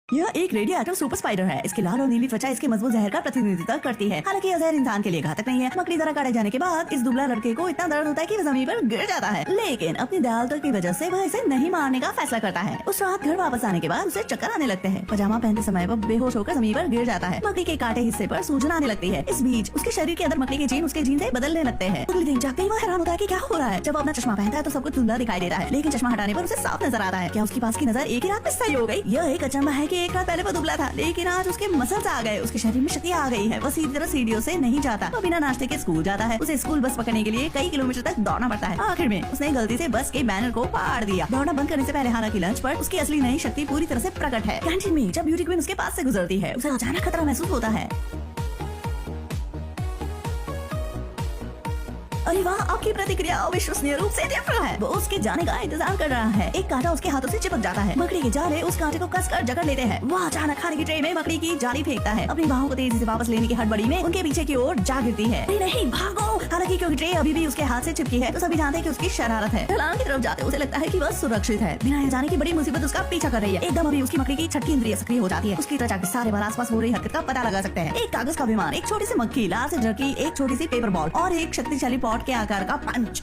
यह एक radio active super spider है। इसकी लाल और नीली त्वचा इसके मजबूत जहर का प्रतिनिधित्व करती है। हालांकि यह जहर इंसान के लिए घातक नहीं है। मकड़ी द्वारा काटे जाने के बाद इस दुबला लड़के को इतना दर्द होता है कि वह जमीन पर गिर जाता है, लेकिन अपनी दयालुता की वजह से वह इसे नहीं मारने का फैसला करता है। उस रात घर वापस आने के बाद उसे चक्कर आने लगते हैं। पजामा पहनते समय वह बेहोश होकर जमीन पर गिर जाता है। मकड़ी के काटे हिस्से पर सूजन आने लगती है। इस बीच उसके शरीर के अंदर मकड़ी के जीन उसके जीन से बदलने लगते हैं। अगले दिन जागते ही वह हैरान होता है कि क्या हो रहा है। जब वो अपना चश्मा पहनता है तो सब कुछ धुंधला दिखाई देता है, लेकिन चश्मा हटाने पर उसे साफ नजर आता है। क्या उसके पास की नजर एक ही रात में सही हो गई? यह एक अचंभा है कि एक रात पहले वो दुबला था, लेकिन आज उसके मसल्स आ गए, उसके शरीर में शक्ति आ गई है। वह सीधी तरह सीढ़ियों से नहीं जाता, वो बिना नाश्ते के स्कूल जाता है। उसे स्कूल बस पकड़ने के लिए कई किलोमीटर तक दौड़ना पड़ता है। आखिर में उसने गलती से बस के बैनर को फाड़ दिया। दौड़ना बंद करने से पहले हालांकि लंच पर उसकी असली नई शक्ति पूरी तरह से प्रकट है। कैंटीन में जब ब्यूटी क्वीन उसके पास से गुजरती है, उसे अचानक खतरा महसूस होता है। अरे वाह, आपकी प्रतिक्रिया अविश्वसनीय रूप से तीव्र है। वो उसके जाने का इंतजार कर रहा है। एक कांटा उसके हाथों से चिपक जाता है। मकड़ी के जाले उस कांटे को कसकर जकड़ लेते हैं। वह अचानक खाने की ट्रे में मकड़ी की जाली फेंकता है। अपनी बाहों को तेजी से वापस लेने की हड़बड़ी में उनके पीछे की ओर जा गिरती है। नहीं भागो। हालांकि क्योंकि ट्रे अभी भी उसके हाथ से चिपकी है, तो सभी जानते हैं कि उसकी शरारत है। ढलान की तरफ जाते उसे लगता है कि वह सुरक्षित है। बिना जाने की बड़ी मुसीबत उसका पीछा कर रही है। एकदम अभी उसकी मकड़ी की छठी इंद्रिय सक्रिय हो जाती है। उसकी त्वचा के सारे बार आसपास हो रही हरकत का पता लगा सकते हैं। एक कागज का विमान, एक छोटी सी मक्खी, लाल से जर्की, एक छोटी सी पेपर बॉल और एक शक्तिशाली पॉट के आकार का पंच।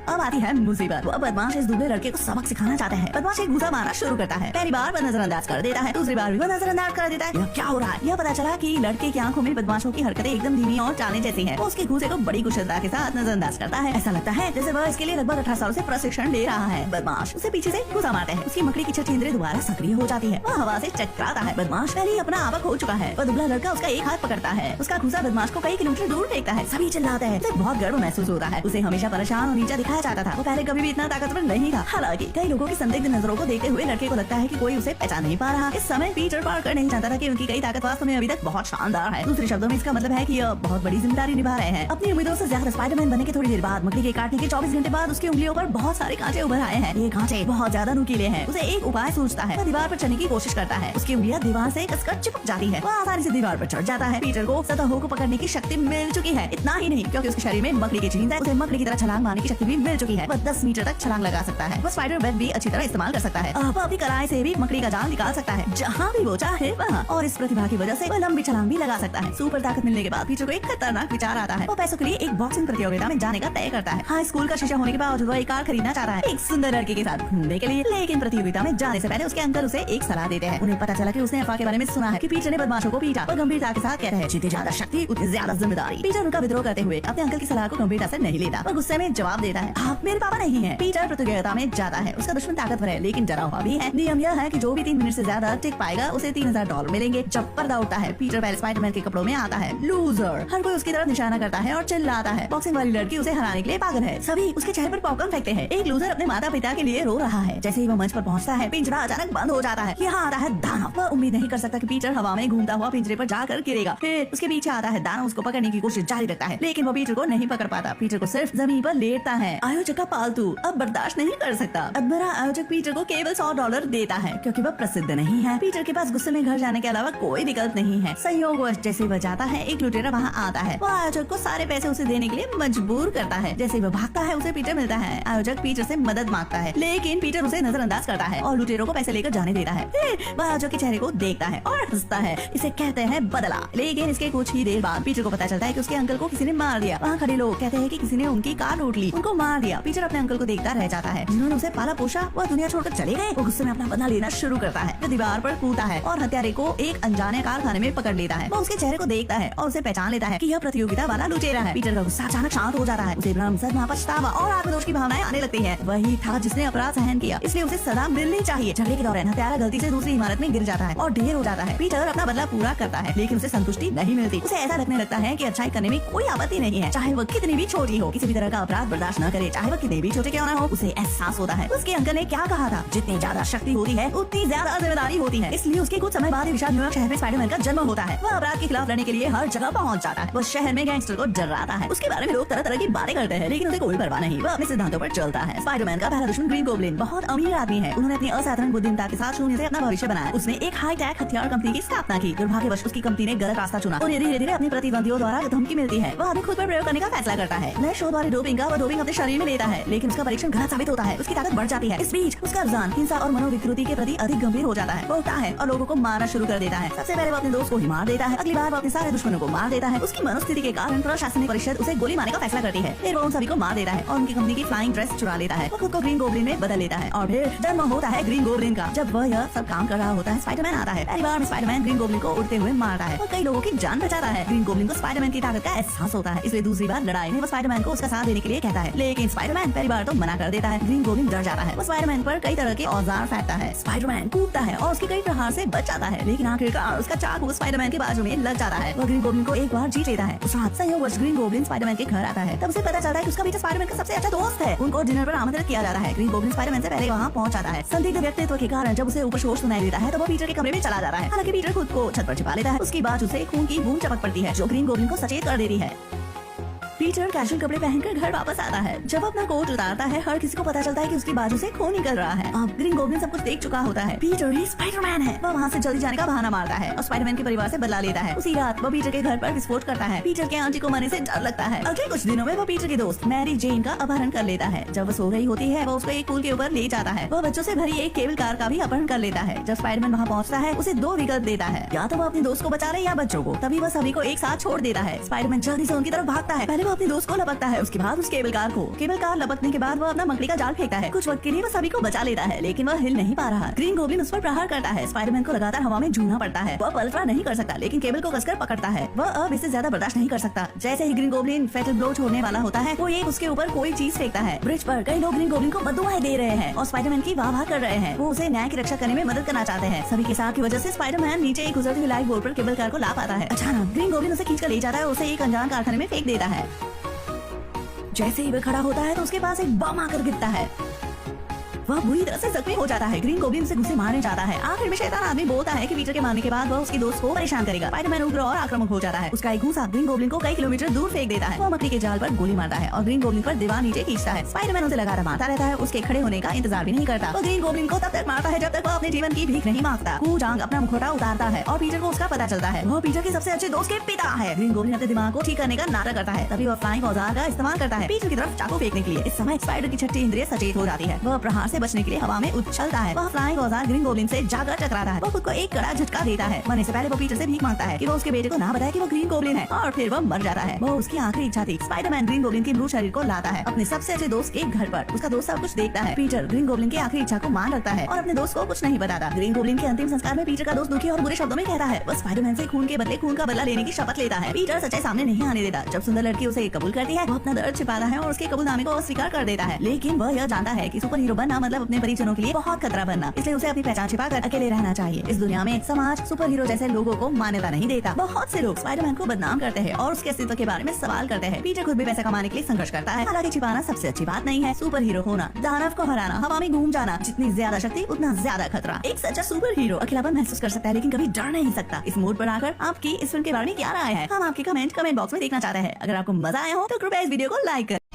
अब आती है मुसीबत। वो बदमाश इस दुबले लड़के को सबक सिखाना चाहते हैं। बदमाश एक घुसा मारना शुरू करता है। पहली बार वह नजरअंदाज कर देता है, दूसरी बार भी वह नजरअंदाज कर देता है। यह क्या हो रहा है? यह पता चला कि लड़के की आंखों में बदमाशों की हरकतें एकदम धीमी और चालने जैसी हैं। वो उसके घूसे को बड़ी कुशलता के साथ नजरअंदाज करता है। ऐसा लगता है जैसे वह इसके लिए लगभग 18 सालों से प्रशिक्षण ले रहा है। बदमाश उसे पीछे से घुसा मारते हैं। उसकी मकड़ी की छठी इंद्रिय दोबारा सक्रिय हो जाती है। वह हवा से चकराता है। बदमाश पहले ही अपना आवक हो चुका है। वह दुबला लड़का उसका एक हाथ पकड़ता है। उसका घुसा बदमाश को कई किलोमीटर दूर फेंकता है। सभी चिल्लाते हैं। उसे बहुत गर्व महसूस होता है। उसे हमेशा परेशान और नीचा दिखाया जाता था। वो पहले कभी भी इतना ताकतवर नहीं था। हालांकि कई लोगों की संदिग्ध नजरों को देखते हुए लड़के को लगता है कि कोई उसे पहचान नहीं पा रहा। इस समय पीटर पार्कर नहीं जानता था कि उनकी कई ताकत वास्तव में अभी तक बहुत शानदार है। दूसरे शब्दों में इसका मतलब है कि यह बहुत बड़ी जिम्मेदारी निभा रहे हैं। अपनी उम्मीदों से ज्यादा स्पाइडरमैन बनने के थोड़ी देर बाद मकड़ी के काटने के 24 घंटे बाद उसकी उंगलियों पर बहुत सारे कांटे उभर आए हैं। ये कांटे बहुत ज्यादा नुकीले हैं। उसे एक उपाय सूझता है। वह दीवार पर चढ़ने की कोशिश करता है। उसकी उंगलियां दीवार से कसकर चिपक जाती है। वह आसानी से दीवार पर चढ़ जाता है। पीटर को सतहों को पकड़ने की शक्ति मिल चुकी है। इतना ही नहीं, क्योंकि उसके शरीर में मकड़ी की जीन है, उसे मकड़ी की तरह छलांग मारने की शक्ति भी मिल चुकी है। वह 10 मीटर तक छलांग लगा सकता है। वो स्पाइडर वेब भी अच्छी तरह इस्तेमाल कर सकता है। वह अपनी कलाई से भी मकड़ी का जाल निकाल सकता है जहाँ भी वो चाहे वहाँ। और इस प्रतिभा की वजह से वह लंबी छलांग भी लगा सकता है। सुपर ताकत मिलने के बाद पीटर को एक खतरनाक विचार आता है। वो पैसों के लिए एक बॉक्सिंग प्रतियोगिता में जाने का तय करता है। हाई स्कूल का शिक्षा होने के बावजूद वह एक कार खरीदना चाह रहा है, एक सुंदर लड़के के साथ घूमने के लिए। लेकिन प्रतियोगिता में जाने से पहले उसके अंकल उसे एक सलाह देते हैं। उन्हें पता चला कि उसने अफवाह के बारे में सुना है कि पीटर ने बदमाशों को पीटा। वह गंभीरता के साथ कहते हैं, जितनी ज्यादा शक्ति उतनी ज्यादा जिम्मेदारी। पीटर उनका विद्रोह करते हुए अपने अंकल की सलाह को गंभीरता से नहीं लेता। वह गुस्से में जवाब देता है, आप मेरे पापा नहीं है। पीटर प्रतियोगिता में जाता है। उसका दुश्मन ताकतवर है, लेकिन डरा हुआ भी है। नियम यह है कि जो भी 3 मिनट से ज्यादा टिक पाएगा उसे $3000 मिलेंगे। जब पर्दा उठता है, पीटर पहले स्पाइडरमैन के कपड़ों में आता है। लूजर। हर कोई उसकी तरफ निशाना करता है और चिल्लाता है। बॉक्सिंग वाली लड़की उसे हराने के लिए पागल है। सभी उसके चेहरे पर पॉपकॉर्न फेंकते हैं। एक लूजर अपने माता पिता के लिए रो रहा है। जैसे ही वह मंच पर पहुंचता है, पिंजरा अचानक बंद हो जाता है। यहाँ आता है दानव। वह उम्मीद नहीं कर सकता कि पीटर हवा में घूमता हुआ पिंजरे पर जाकर गिरेगा। फिर उसके पीछे आता है दानव। उसको पकड़ने की कोशिश जारी रखता है, लेकिन वो पीटर को नहीं पकड़ पाता। पीटर को सिर्फ जमीन पर लेटता है। आयोजक का पालतू अब बर्दाश्त नहीं कर सकता। अधमरा आयोजक पीटर को केवल $100 देता है, क्योंकि वह प्रसिद्ध नहीं है। पीटर के पास गुस्से में घर जाने के अलावा कोई विकल्प नहीं है। संयोगवश जैसे वह जाता है, एक लुटेरा वहाँ आता है। वह आयोजक को सारे पैसे उसे देने के लिए मजबूर करता है। जैसे वह भागता है, उसे पीटर मिलता है। आयोजक पीटर से मदद मांगता है, लेकिन पीटर उसे नजरअंदाज करता है और लुटेरों को पैसे लेकर जाने देता है। फिर वह आयोजक के चेहरे को देखता है और हंसता है। इसे कहते हैं बदला। लेकिन इसके कुछ ही देर बाद पीटर को पता चलता है कि उसके अंकल को किसी ने मार दिया। वहाँ खड़े लोग कहते हैं कि किसी ने उनकी कार लूट ली, उनको मार दिया। पीटर अपने अंकल को देखता रह जाता है, जिन्होंने उसे पाला पोषा। वह दुनिया छोड़कर चले गए। वो गुस्से में अपना बदला लेना शुरू करता है। वो दीवार पर कूदता है और हत्यारे को एक अनजाने कारखाने में पकड़ लेता है। वो उसके चेहरे को देखता है और उसे पहचान लेता है कि यह प्रतियोगिता वाला लुटेरा है। पीटर का गुस्सा अचानक शांत हो जाता है। उसे भ्रम, सदमा, पछतावा और आत्मदोष की भावनाएं आने लगती हैं। वही था जिसने अपराध सहन किया, इसलिए उसे सजा मिलनी चाहिए। झगड़े के दौरान हत्यारा गलती से दूसरी इमारत में गिर जाता है और ढेर हो जाता है। पीटर अपना बदला पूरा करता है, लेकिन उसे संतुष्टि नहीं मिलती। उसे ऐसा लगने लगता है कि अच्छाई करने में कोई आपत्ति नहीं है, चाहे वह कितनी भी छोटी हो। किसी भी तरह का अपराध बर्दाश्त न करे, चाहे वह कितने भी छोटे क्यों न हो। उसे एहसास होता है उसके अंकल ने क्या कहा था, जितनी ज्यादा शक्ति होती है उतनी ज्यादा जिम्मेदारी होती है। इसलिए उसके कुछ समय बाद विशाल न्यूयॉर्क शहर में स्पाइडरमैन का जन्म होता है। वह अपराध के खिलाफ लड़ने के लिए हर जगह पहुंच जाता है। वह शहर में गैंगस्टर को डराता है। उसके बारे में लोग तरह तरह की बातें करते हैं, लेकिन उसे कोई परवाह नहीं। वह अपने सिद्धांतों पर चलता है। स्पाइडरमैन का पहला दुश्मन ग्रीन गोब्लिन बहुत अमीर आदमी है। उन्होंने अपनी असाधारण बुद्धिमत्ता के साथ शून्य से अपना भविष्य बनाया। उसने एक हाई टेक हथियार कंपनी की स्थापना की। दुर्भाग्यवश उसकी कंपनी ने गलत रास्ता चुना। उन्हें धीरे धीरे अपने प्रतिद्वंदियों द्वारा धमकी मिलती है। वह खुद पर प्रयोग करने का फैसला करता है। नए शोध वाले डोपिंग का वह डोपिंग अपने शरीर में लेता है, लेकिन उसका परीक्षण गलत साबित होता है। उसकी ताकत बढ़ जाती है। इस बीच उसका रुझान हिंसा और मनोविकृति के प्रति अधिक गंभीर हो जाता है। वो उठता है और लोगों को मारना शुरू कर देता है। सबसे पहले वो अपने दोस्त को ही मार देता है, अगली बार वो अपने सारे दुश्मनों को मार देता है। उसकी मनोस्थिति के कारण प्रशासनिक परिषद उसे गोली मारने का फैसला करती है। फिर वो उन सभी को मार देता है और उनकी कंपनी की फ्लाइंग ड्रेस चुरा लेता है। वो खुद को ग्रीन गोब्लिन में बदल लेता है और फिर जन्म होता है ग्रीन गोब्लिन का। जब वह यह सब काम कर रहा होता है, स्पाइडरमैन आता है। पहली बार में स्पाइडरमैन ग्रीन गोब्लिन को उड़ते हुए मारता है और कई लोगों की जान बचाता है। ग्रीन गोब्लिन को स्पाइडरमैन की ताकत का एहसास होता है, इसलिए दूसरी बार लड़ाई में वो स्पाइडरमैन को उसका साथ देने के लिए कहता है, लेकिन स्पाइडरमैन पहली बार तो मना कर देता है। ग्रीन गोब्लिन डर जाता है। वो स्पाइडरमैन पर कई तरह के औजार फेंकता है। स्पाइडरमैन कूदता है और उसके कई प्रहार से बच जाता है, लेकिन आखिरकार उसका चाकू स्पाइडरमैन के बाजू में लग जाता है। वो ग्रीन गोब्लिन को एक बार जीत लेता है। उस रात संयोगवश ग्रीन गोब्लिन स्पाइडरमैन के घर आता है। तब उसे पता चलता है कि उसका बेटा स्पाइडरमैन का सबसे अच्छा दोस्त है। उनको डिनर पर आमंत्रित किया जाता है। ग्रीन गोब्लिन स्पाइडरमैन से पहले वहाँ पहुंच जाता है। संदिग्ध व्यक्तित्व के कारण जब उसे ऊपर शोर सुनाई देता है तो वो पीटर के कमरे में चला जाता है। हालांकि पीटर खुद को छत पर छिपा लेता है। उसकी बाजू से खून की बूंद चमक पड़ती है जो ग्रीन गोब्लिन को सचेत कर देती है। पीटर कैजुअल कपड़े पहनकर घर वापस आता है। जब अपना कोट उतारता है, हर किसी को पता चलता है कि उसकी बाजू से खून निकल रहा है। अब ग्रीन गोब्लिन सब कुछ देख चुका होता है। पीटर ही स्पाइडरमैन है। वह वहाँ से जल्दी जाने का बहाना मारता है और स्पाइडरमैन के परिवार से बदला लेता है। उसी रात वो पीटर के घर पर विस्फोट करता है। पीटर के आंटी को मरने से डर लगता है। अगले कुछ दिनों में वो पीटर की दोस्त मैरी जेन का अपहरण कर लेता है। जब वो सो रही होती है, वो उसको एक पुल के ऊपर ले जाता है। वो बच्चों से भरी एक केबल कार का भी अपहरण कर लेता है। जब स्पाइडरमैन वहाँ पहुँचता है, उसे दो विकल्प देता है, या तो वो अपने दोस्त को बचा ले या बच्चों को। तभी वो सभी को एक साथ छोड़ देता है। स्पाइडरमैन जल्दी से उनकी तरफ भागता है। पहले वो अपने दोस्त को लपकता है, उसके बाद उस केबल कार को। केबल कार लपकने के बाद वो अपना मकड़ी का जाल फेंकता है। कुछ वक्त के लिए वो सभी को बचा लेता है, लेकिन वह हिल नहीं पा रहा। ग्रीन गोब्लिन उस पर प्रहार करता है। स्पाइडरमैन को लगातार हवा में झूलना पड़ता है। वह पलटवार नहीं कर सकता, लेकिन केबल को कसकर पकड़ता है। वह अब इससे ज्यादा बर्दाश्त नहीं कर सकता। जैसे ही ग्रीन गोब्लिन फेटल ब्लो छोड़ने वाला होता है, वो एक उसके ऊपर कोई चीज फेंकता है। ब्रिज पर कई लोग ग्रीन गोब्लिन को बददुआएं दे रहे हैं और स्पाइडरमैन की वाह कर रहे हैं। वो उसे न्याय की रक्षा करने में मदद करना चाहते हैं। सभी के साथ की वजह से स्पाइडरमैन नीचे एक गुजरती हुई लाइफ बोर्ड पर केबल कार को ला पाता है। अचानक ग्रीन गोब्लिन उसे खींच कर ले जाता है और उसे एक अनजान कारखाने में फेंक देता है। जैसे ही वह खड़ा होता है तो उसके पास एक बम आकर गिरता है। वह बुरी तरह से जख्मी हो जाता है। ग्रीन गोब्लिन उसे घुसे मारने जाता है। आखिर में शैतान आदमी बोलता है कि पीटर के मारने के बाद वह उसके दोस्त को परेशान करेगा। स्पाइडरमैन उग्र और आक्रामक हो जाता है। उसका एक घूंसा ग्रीन गोब्लिन को कई किलोमीटर दूर फेंक देता है। वह मकड़ी के जाल पर गोली मारता है और ग्रीन गोब्लिन पर दीवार नीचे खींचता है। स्पाइडरमैन उसे लगातार मारता रहता है। उसके खड़े होने का इंतजार भी नहीं करता। वो ग्रीन गोब्लिन को तब तक मारता है जब तक वह अपने जीवन की भीख नहीं मांगता। कूजांग अपना मुखौटा उतारता है और पीटर को उसका पता चलता है। वह पीटर के सबसे अच्छे दोस्त के पिता है। ग्रीन गोब्लिन अपने दिमाग को ठीक करने का नाटक करता है। तभी वह फ्लाइंग औजार का इस्तेमाल करता है पीटर की तरफ चाकू फेंकने के लिए। इस समय स्पाइडर की छठी इंद्रिय सचेत हो जाती है। वह प्रहार से बचने के लिए हवा में उछलता है। वह फ्लाइंग औजार ग्रीन गोब्लिन से जाकर टकराता है। वो खुद को एक कड़ा झटका देता है। मरने से पहले वो पीटर से भीख मांगता है कि वो उसके बेटे को ना बताए कि वो ग्रीन गोब्लिन है, और फिर वो मर जाता है। वो उसकी आखिरी इच्छा थी। स्पाइडरमैन ग्रीन गोब्लिन के मृत शरीर को लाता है अपने सबसे अच्छे दोस्त के घर पर। उसका दोस्त सब कुछ देखता है। पीटर ग्रीन गोब्लिन की आखिरी इच्छा को मान रखता है और अपने दोस्त को कुछ नहीं बताता। ग्रीन गोब्लिन के अंतिम संस्कार में पीटर का दोस्त दुखी और बुरे शब्दों में कहता है। वो स्पाइडरमैन से खून के बदले खून का बदला लेने की शपथ लेता है। पीटर सच्चाई सामने नहीं आने देता। जब सुंदर लड़की उसे कबूल करती है, वो अपना दर्द छिपाता है और उसके कबूलनामे को अस्वीकार कर देता है। लेकिन वह यह जानता है कि सुपर हीरो बनना मतलब अपने परिजनों के लिए बहुत खतरा बनना, इसलिए उसे अपनी पहचान छिपाकर अकेले रहना चाहिए। इस दुनिया में समाज सुपर हीरो जैसे लोगों को मान्यता नहीं देता। बहुत से लोग स्पाइडरमैन को बदनाम करते हैं और उसके अस्तित्व के बारे में सवाल करते हैं। पीटर खुद भी पैसा कमाने के लिए संघर्ष करता है। हालांकि छिपाना सबसे अच्छी बात नहीं है। सुपर हीरो होना, दानव को हराना, हवा में घूम जाना, जितनी ज्यादा शक्ति उतना ज्यादा खतरा। एक सच्चा सुपर हीरो अकेलापन महसूस कर सकता है लेकिन कभी डर नहीं सकता। इस मोड पर आकर आपकी इस फिल्म के बारे में क्या राय है, हम आपके कमेंट बॉक्स में देखना चाहते हैं। अगर आपको मजा आया हो तो कृपया इस वीडियो को लाइक करें।